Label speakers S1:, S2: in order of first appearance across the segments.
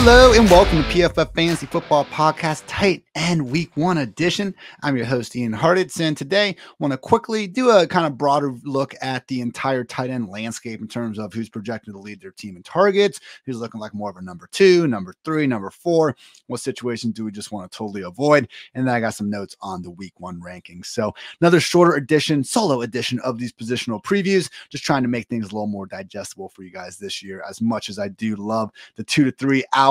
S1: Hello and welcome to PFF Fantasy Football Podcast Tight End Week 1 edition. I'm your host, Ian Hartitz, and today I want to quickly do a kind of broader look at the entire tight end landscape in terms of who's projected to lead their team in targets, who's looking like more of a number 2, number 3, number 4, what situations do we just want to totally avoid, and then I got some notes on the Week 1 rankings. So another shorter edition, solo edition of these positional previews, just trying to make things a little more digestible for you guys this year. As much as I do love the 2 to 3 hour,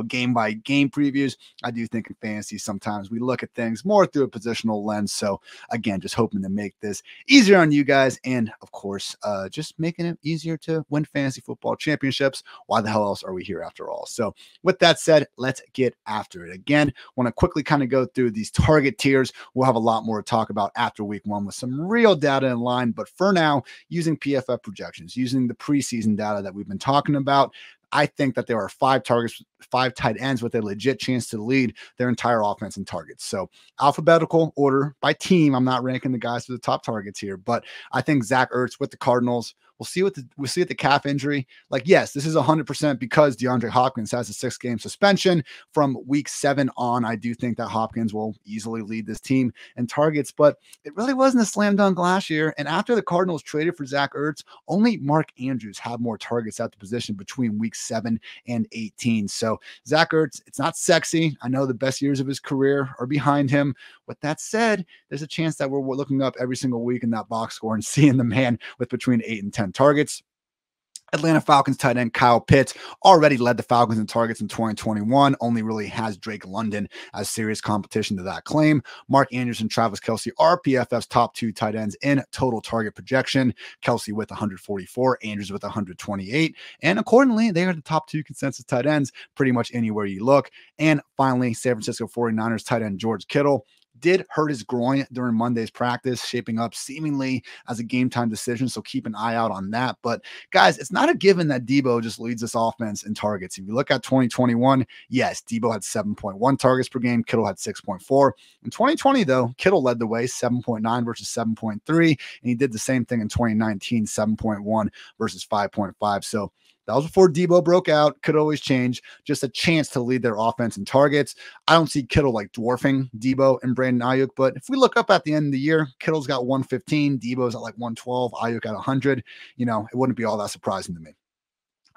S1: game by game previews, I do think in fantasy sometimes we look at things more through a positional lens. So again, just hoping to make this easier on you guys, and of course, just making it easier to win fantasy football championships. Why the hell else are we here after all? So with that said, let's get after it. Again, want to quickly kind of go through these target tiers. We'll have a lot more to talk about after Week 1 with some real data in line, but for now, using PFF projections, using the preseason data that we've been talking about, I think that there are 5 tight ends with a legit chance to lead their entire offense in targets. So alphabetical order by team. I'm not ranking the guys for the top targets here, but I think Zach Ertz with the Cardinals. We'll see what the calf injury. Like, yes, this is 100% because DeAndre Hopkins has a 6-game suspension from week 7 on. I do think that Hopkins will easily lead this team in targets, but it really wasn't a slam dunk last year. And after the Cardinals traded for Zach Ertz, only Mark Andrews had more targets at the position between week 7 and 18. So Zach Ertz, it's not sexy. I know the best years of his career are behind him. With that said, there's a chance that we're looking up every single week in that box score and seeing the man with between 8 and 10 targets. Atlanta Falcons tight end Kyle Pitts already led the Falcons in targets in 2021, only really has Drake London as serious competition to that claim. Mark Andrews and Travis Kelce are PFF's top 2 tight ends in total target projection. Kelce with 144, Andrews with 128, and accordingly, they are the top 2 consensus tight ends pretty much anywhere you look. And finally, San Francisco 49ers tight end George Kittle did hurt his groin during Monday's practice, shaping up seemingly as a game time decision. So keep an eye out on that. But guys, it's not a given that Debo just leads this offense in targets. If you look at 2021, yes, Debo had 7.1 targets per game. Kittle had 6.4. In 2020, though, Kittle led the way, 7.9 versus 7.3. And he did the same thing in 2019, 7.1 versus 5.5. So that was before Debo broke out. Could always change. Just a chance to lead their offense in targets. I don't see Kittle like dwarfing Debo and Brandon Ayuk, but if we look up at the end of the year, Kittle's got 115, Debo's at like 112, Ayuk at 100. It wouldn't be all that surprising to me.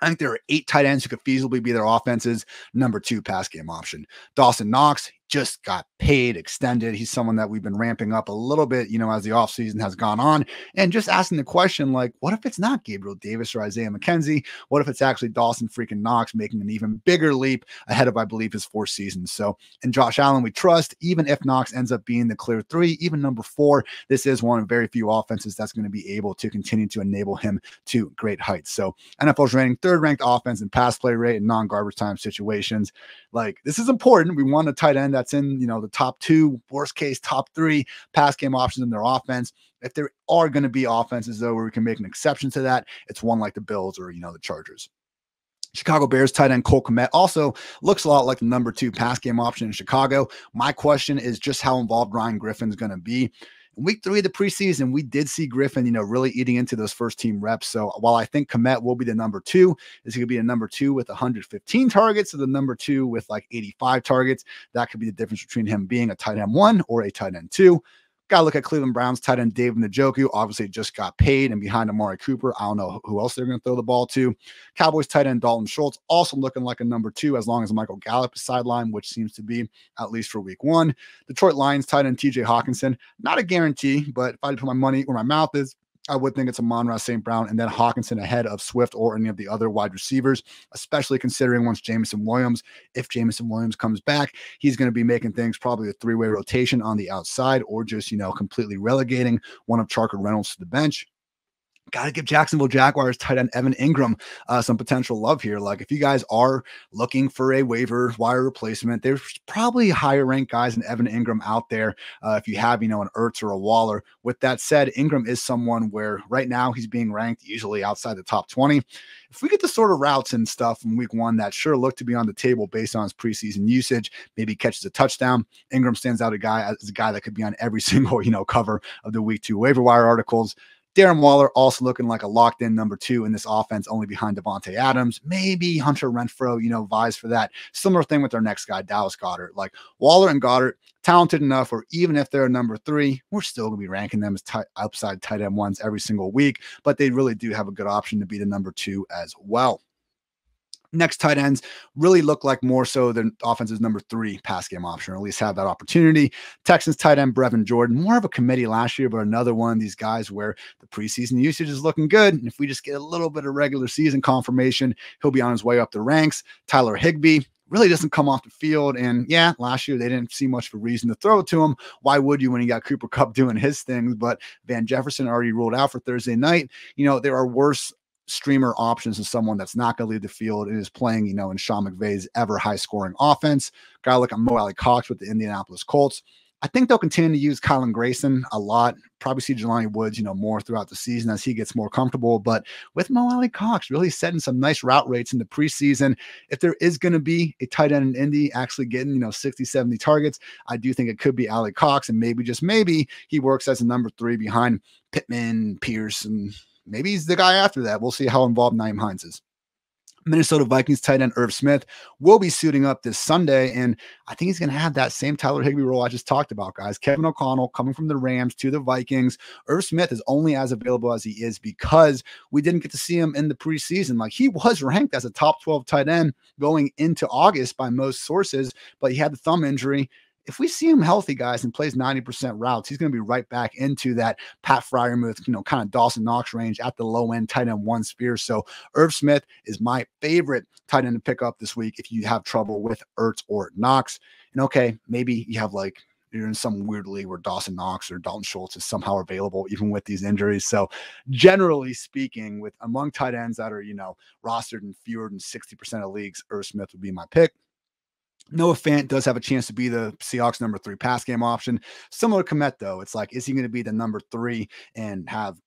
S1: I think there are 8 tight ends who could feasibly be their offense's number 2 pass game option. Dawson Knox just got paid, extended. He's someone that we've been ramping up a little bit, as the offseason has gone on. And just asking the question, like, what if it's not Gabriel Davis or Isaiah McKenzie? What if it's actually Dawson freaking Knox making an even bigger leap ahead of, I believe, his 4th season? So in Josh Allen, we trust, even if Knox ends up being the clear 3, even number 4, this is one of very few offenses that's going to be able to continue to enable him to great heights. So NFL's ranking 3rd ranked offense in pass play rate in non-garbage time situations. Like, this is important. We want a tight end that's in, the top 2, worst case, top 3 pass game options in their offense. If there are going to be offenses, though, where we can make an exception to that, it's one like the Bills or, the Chargers. Chicago Bears tight end Cole Kmet also looks a lot like the number 2 pass game option in Chicago. My question is just how involved Ryan Griffin's going to be. In week 3 of the preseason, we did see Griffin, really eating into those first team reps. So while I think Kmet will be the number 2, is he going to be a number 2 with 115 targets or the number 2 with like 85 targets? That could be the difference between him being a tight end 1 or a tight end 2. Got to look at Cleveland Browns tight end David Njoku. Obviously just got paid, and behind Amari Cooper, I don't know who else they're going to throw the ball to. Cowboys tight end Dalton Schultz also looking like a number 2 as long as Michael Gallup is sidelined, which seems to be at least for week 1. Detroit Lions tight end TJ Hawkinson, not a guarantee, but if I had to put my money where my mouth is, I would think it's Amon-Ra St. Brown and then Hawkinson ahead of Swift or any of the other wide receivers, especially considering if Jameson Williams comes back, he's going to be making things probably a 3-way rotation on the outside or just, completely relegating one of Charker Reynolds to the bench. Got to give Jacksonville Jaguars tight end Evan Ingram some potential love here. Like, if you guys are looking for a waiver wire replacement, there's probably higher ranked guys than Evan Ingram out there. If you have, an Ertz or a Waller. With that said, Ingram is someone where right now he's being ranked usually outside the top 20. If we get the sort of routes and stuff from week 1 that sure look to be on the table based on his preseason usage, maybe catches a touchdown, Ingram stands out as a guy that could be on every single, cover of the week 2 waiver wire articles. Darren Waller also looking like a locked-in number 2 in this offense, only behind Devontae Adams. Maybe Hunter Renfrow, vies for that. Similar thing with our next guy, Dallas Goedert. Like Waller and Goddard, talented enough, or even if they're number 3, we're still going to be ranking them as upside tight end ones every single week, but they really do have a good option to be the number 2 as well. Next tight ends really look like more so than offense's number 3 pass game option, or at least have that opportunity. Texans tight end Brevin Jordan, more of a committee last year, but another one of these guys where the preseason usage is looking good. And if we just get a little bit of regular season confirmation, he'll be on his way up the ranks. Tyler Higbee really doesn't come off the field. And yeah, last year they didn't see much of a reason to throw it to him. Why would you when you got Cooper Kupp doing his things? But Van Jefferson already ruled out for Thursday night. There are worse streamer options than someone that's not going to leave the field and is playing, in Sean McVay's ever high scoring offense. Guy like Mo Alley Cox with the Indianapolis Colts. I think they'll continue to use Kylan Grayson a lot. Probably see Jelani Woods, more throughout the season as he gets more comfortable. But with Mo Alley Cox really setting some nice route rates in the preseason, if there is going to be a tight end in Indy actually getting, 60, 70 targets, I do think it could be Alley Cox. And maybe, just maybe, he works as a number 3 behind Pittman, Pierce, and maybe he's the guy after that. We'll see how involved Nyheim Hines is. Minnesota Vikings tight end Irv Smith will be suiting up this Sunday, and I think he's going to have that same Tyler Higbee role I just talked about, guys. Kevin O'Connell coming from the Rams to the Vikings. Irv Smith is only as available as he is because we didn't get to see him in the preseason. Like, he was ranked as a top 12 tight end going into August by most sources, but he had the thumb injury. If we see him healthy, guys, and plays 90% routes, he's going to be right back into that Pat Freiermuth, kind of Dawson Knox range at the low end tight end 1 sphere. So Irv Smith is my favorite tight end to pick up this week if you have trouble with Ertz or Knox. And okay, maybe you have you're in some weird league where Dawson Knox or Dalton Schultz is somehow available even with these injuries. So generally speaking, among tight ends that are, rostered in fewer than 60% of leagues, Irv Smith would be my pick. Noah Fant does have a chance to be the Seahawks number 3 pass game option. Similar to Kmet, though. It's like, is he going to be the number 3 and have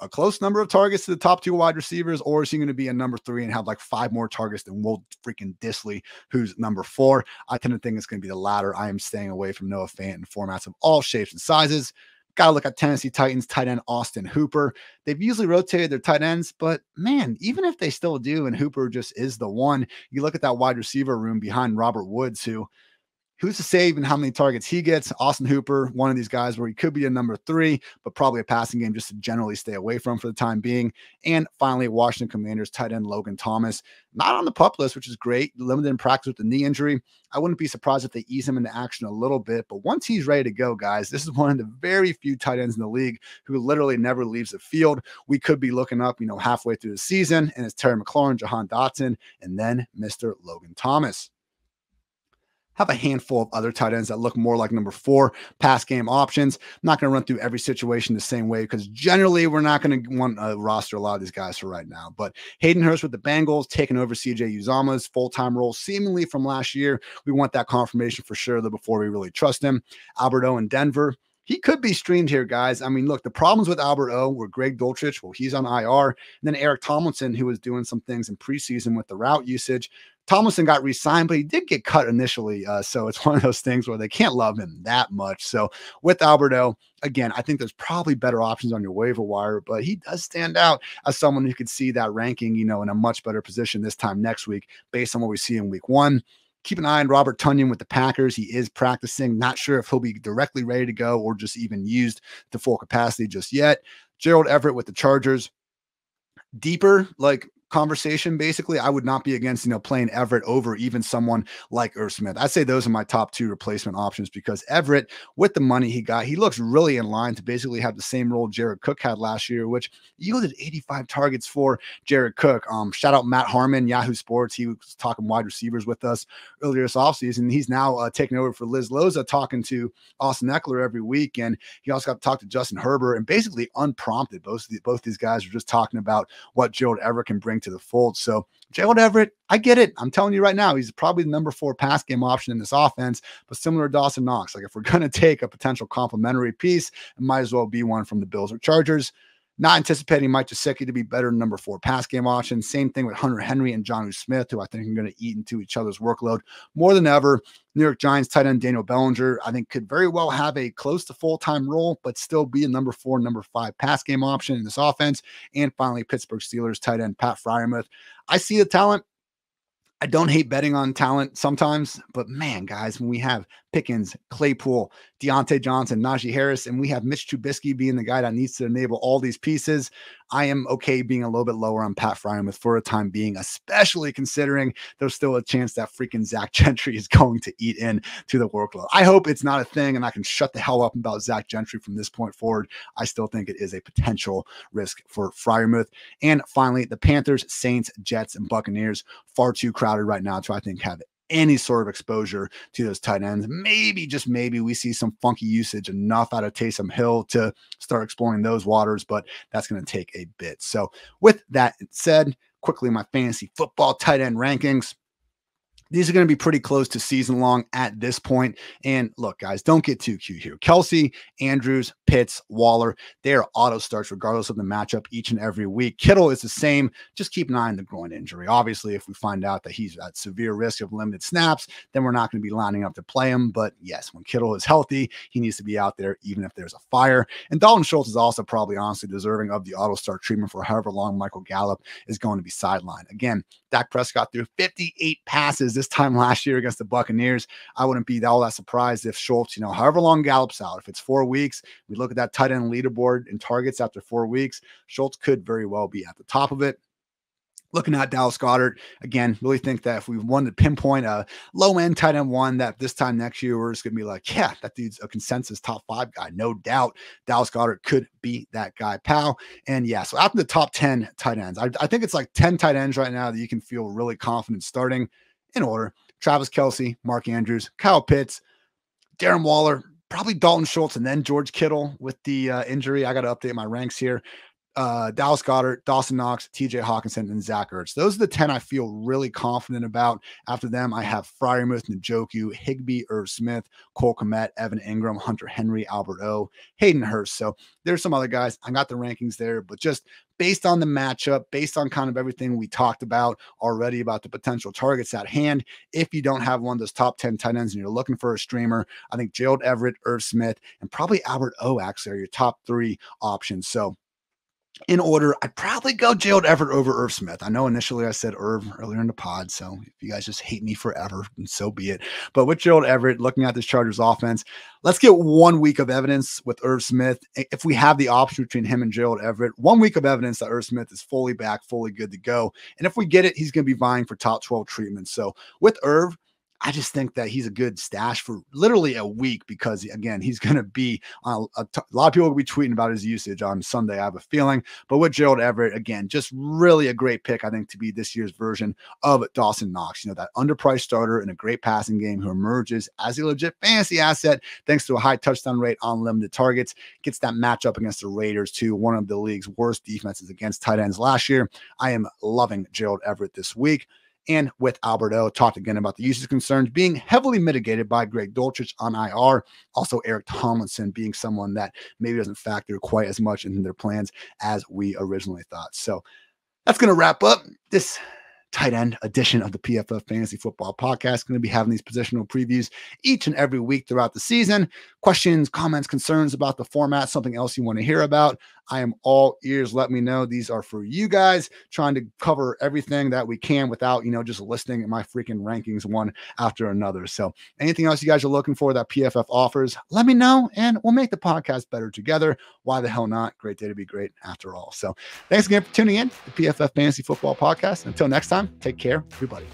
S1: a close number of targets to the top 2 wide receivers, or is he going to be a number 3 and have 5 more targets than Will freaking Dissly, who's number 4? I tend to think it's going to be the latter. I am staying away from Noah Fant in formats of all shapes and sizes. Got to look at Tennessee Titans tight end Austin Hooper. They've usually rotated their tight ends, but man, even if they still do and Hooper just is the one, you look at that wide receiver room behind Robert Woods, who's to say even how many targets he gets. Austin Hooper, one of these guys where he could be a number 3, but probably a passing game just to generally stay away from for the time being. And finally, Washington Commanders tight end Logan Thomas, not on the PUP list, which is great. Limited in practice with the knee injury. I wouldn't be surprised if they ease him into action a little bit, but once he's ready to go, guys, this is one of the very few tight ends in the league who literally never leaves the field. We could be looking up, halfway through the season, and it's Terry McLaurin, Jahan Dotson, and then Mr. Logan Thomas. Have a handful of other tight ends that look more like number 4 pass game options. I'm not going to run through every situation the same way because generally we're not going to want to roster a lot of these guys for right now. But Hayden Hurst with the Bengals taking over CJ Uzomah's full-time role seemingly from last year. We want that confirmation for sure, though, before we really trust him. Albert O in Denver. He could be streamed here, guys. I mean, look, the problems with Albert O were Greg Dulcich. Well, he's on IR. And then Eric Tomlinson, who was doing some things in preseason with the route usage. Tomlinson got re-signed, but he did get cut initially. So it's one of those things where they can't love him that much. So with Albert O, again, I think there's probably better options on your waiver wire, but he does stand out as someone who could see that ranking, in a much better position this time next week based on what we see in week 1. Keep an eye on Robert Tonyan with the Packers. He is practicing. Not sure if he'll be directly ready to go or just even used to full capacity just yet. Gerald Everett with the Chargers. Deeper, conversation, basically, I would not be against, playing Everett over even someone like Irv Smith. I'd say those are my top 2 replacement options because Everett, with the money he got, he looks really in line to basically have the same role Jared Cook had last year, which yielded 85 targets for Jared Cook. Shout out Matt Harmon, Yahoo Sports. He was talking wide receivers with us earlier this offseason. He's now taking over for Liz Loza, talking to Austin Eckler every week. And he also got to talk to Justin Herbert, and basically unprompted, both these guys were just talking about what Gerald Everett can bring to the fold. So Gerald Everett, I get it. I'm telling you right now, he's probably the number 4 pass game option in this offense, but similar to Dawson Knox, if we're going to take a potential complementary piece, it might as well be one from the Bills or Chargers. Not anticipating Mike Gesicki to be better than number 4 pass game option. Same thing with Hunter Henry and Jonnu Smith, who I think are going to eat into each other's workload more than ever. New York Giants tight end Daniel Bellinger, I think, could very well have a close to full-time role, but still be a number 4, number 5 pass game option in this offense. And finally, Pittsburgh Steelers tight end Pat Freiermuth. I see the talent. I don't hate betting on talent sometimes, but man, guys, when we have Pickens, Claypool, Deontay Johnson, Najee Harris, and we have Mitch Trubisky being the guy that needs to enable all these pieces, I am okay being a little bit lower on Pat Freiermuth for a time being, especially considering there's still a chance that freaking Zach Gentry is going to eat in to the workload. I hope it's not a thing and I can shut the hell up about Zach Gentry from this point forward. I still think it is a potential risk for Freiermuth. And finally, the Panthers, Saints, Jets, and Buccaneers, far too crowded right now to, I think, have any sort of exposure to those tight ends. Maybe, just maybe, we see some funky usage enough out of Taysom Hill to start exploring those waters, but that's going to take a bit. So with that said, quickly, my fantasy football tight end rankings. These are going to be pretty close to season long at this point. And look, guys, don't get too cute here. Kelsey, Andrews, Pitts, Waller, they are auto starts regardless of the matchup each and every week. Kittle is the same. Just keep an eye on the groin injury. Obviously, if we find out that he's at severe risk of limited snaps, then we're not going to be lining up to play him. But yes, when Kittle is healthy, he needs to be out there even if there's a fire. And Dalton Schultz is also probably honestly deserving of the auto start treatment for however long Michael Gallup is going to be sidelined. Again, Dak Prescott threw 58 passes this time last year against the Buccaneers. I wouldn't be all that surprised if Schultz, however long Gallup's out, if it's 4 weeks, we look at that tight end leaderboard and targets after 4 weeks, Schultz could very well be at the top of it. Looking at Dallas Goedert, again, really think that if we wanted to pinpoint a low-end tight end one, that this time next year, we're just going to be like, yeah, that dude's a consensus top 5 guy. No doubt Dallas Goedert could be that guy, pal. And yeah, so after the top 10 tight ends, I think it's like 10 tight ends right now that you can feel really confident starting in order. Travis Kelce, Mark Andrews, Kyle Pitts, Darren Waller, probably Dalton Schultz, and then George Kittle with the injury. I got to update my ranks here. Dallas Goedert, Dawson Knox, TJ Hawkinson, and Zach Ertz. Those are the 10 I feel really confident about. After them, I have Freiermuth, Njoku, Higbee, Irv Smith, Cole Kmet, Evan Ingram, Hunter Henry, Albert O, Hayden Hurst. So there's some other guys. I got the rankings there, but just based on the matchup, based on kind of everything we talked about already about the potential targets at hand, if you don't have one of those top 10 tight ends and you're looking for a streamer, I think Gerald Everett, Irv Smith, and probably Albert O actually are your top 3 options. So in order, I'd probably go Gerald Everett over Irv Smith. I know initially I said Irv earlier in the pod, so if you guys just hate me forever, and so be it. But with Gerald Everett, looking at this Chargers offense, let's get 1 week of evidence with Irv Smith. If we have the option between him and Gerald Everett, 1 week of evidence that Irv Smith is fully back, fully good to go. And if we get it, he's going to be vying for top 12 treatment. So with Irv, I just think that he's a good stash for literally a week because, again, he's going to be a lot of people will be tweeting about his usage on Sunday, I have a feeling. But with Gerald Everett, again, just really a great pick, I think, to be this year's version of Dawson Knox. That underpriced starter in a great passing game who emerges as a legit fantasy asset thanks to a high touchdown rate on limited targets. Gets that matchup against the Raiders, too, one of the league's worst defenses against tight ends last year. I am loving Gerald Everett this week. And with Albert O, talked again about the usage concerns being heavily mitigated by Greg Dulcich on IR. Also, Eric Tomlinson being someone that maybe doesn't factor quite as much into their plans as we originally thought. So that's going to wrap up this tight end edition of the PFF Fantasy Football Podcast. Going to be having these positional previews each and every week throughout the season. Questions, comments, concerns about the format, something else you want to hear about, I am all ears. Let me know. These are for you guys, trying to cover everything that we can without, just listing my freaking rankings one after another. So anything else you guys are looking for that PFF offers, let me know and we'll make the podcast better together. Why the hell not? Great day to be great after all. So thanks again for tuning in to the PFF Fantasy Football Podcast. Until next time, take care, everybody.